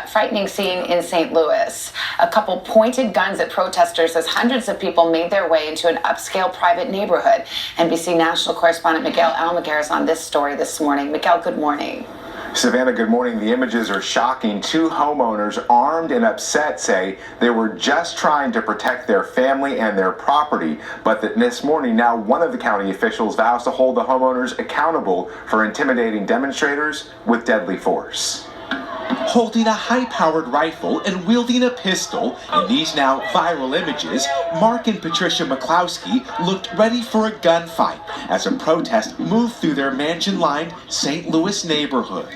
that frightening scene in St. Louis. A couple pointed guns at protesters as hundreds of people made their way into an upscale private neighborhood. NBC national correspondent Miguel Almaguer is on this story this morning. Miguel, good morning. Savannah, good morning. The images are shocking. Two homeowners, armed and upset, say they were just trying to protect their family and their property, but that this morning now one of the county officials vows to hold the homeowners accountable for intimidating demonstrators with deadly force. Holding a high-powered rifle and wielding a pistol, in these now viral images, Mark and Patricia McCloskey looked ready for a gunfight as a protest moved through their mansion-lined St. Louis neighborhood.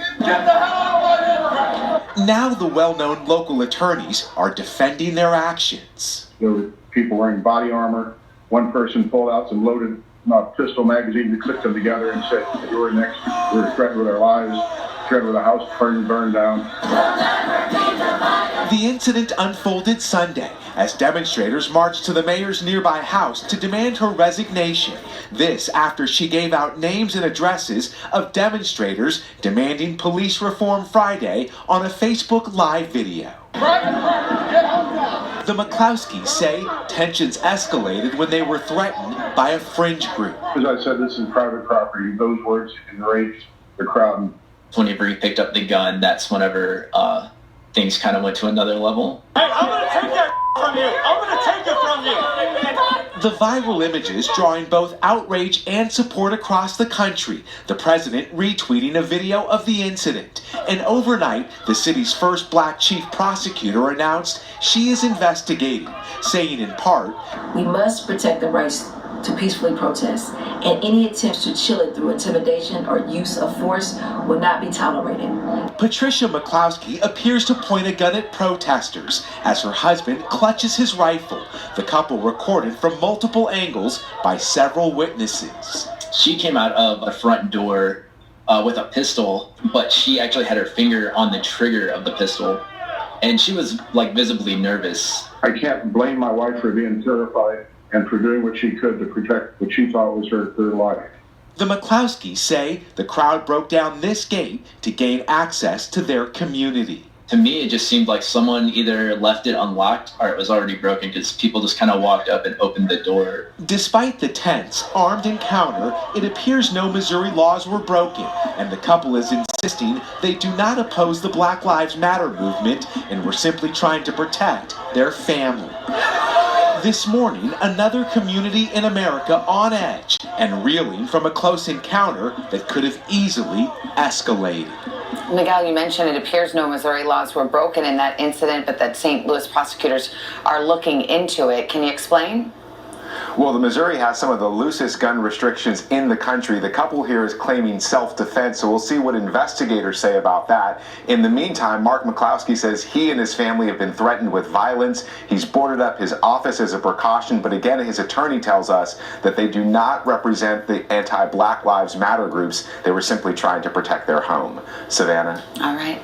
Now the well-known local attorneys are defending their actions. There were people wearing body armor. One person pulled out some loaded pistol magazines and clicked them together and said, "You were next. We were threatened with our lives. With a house burned down." The incident unfolded Sunday as demonstrators marched to the mayor's nearby house to demand her resignation. This after she gave out names and addresses of demonstrators demanding police reform Friday on a Facebook Live video. The McCloskeys say tensions escalated when they were threatened by a fringe group. As I said, this is private property. Those words enraged the crowd. Whenever he picked up the gun, that's whenever things kind of went to another level. Hey, I'm going to take that from you. I'm going to take it from you. The viral images drawing both outrage and support across the country. The president retweeting a video of the incident. And overnight, the city's first black chief prosecutor announced she is investigating, saying in part, "We must protect the rights to peacefully protest, and any attempts to chill it through intimidation or use of force will not be tolerated." Patricia McCloskey appears to point a gun at protesters as her husband clutches his rifle. The couple recorded from multiple angles by several witnesses. She came out of the front door with a pistol, but she actually had her finger on the trigger of the pistol, and she was like visibly nervous. I can't blame my wife for being terrified and for doing what she could to protect what she thought was her life. The McCloskeys say the crowd broke down this gate to gain access to their community. To me, it just seemed like someone either left it unlocked or it was already broken because people just kind of walked up and opened the door. Despite the tense, armed encounter, it appears no Missouri laws were broken, and the couple is insisting they do not oppose the Black Lives Matter movement and were simply trying to protect their family. This morning, another community in America on edge and reeling from a close encounter that could have easily escalated. Miguel, you mentioned it appears no Missouri laws were broken in that incident, but that St. Louis prosecutors are looking into it. Can you explain? Well, the Missouri has some of the loosest gun restrictions in the country. The couple here is claiming self-defense, so we'll see what investigators say about that. In the meantime, Mark McCloskey says he and his family have been threatened with violence. He's boarded up his office as a precaution, but again, his attorney tells us that they do not represent the anti-Black Lives Matter groups. They were simply trying to protect their home. Savannah? All right.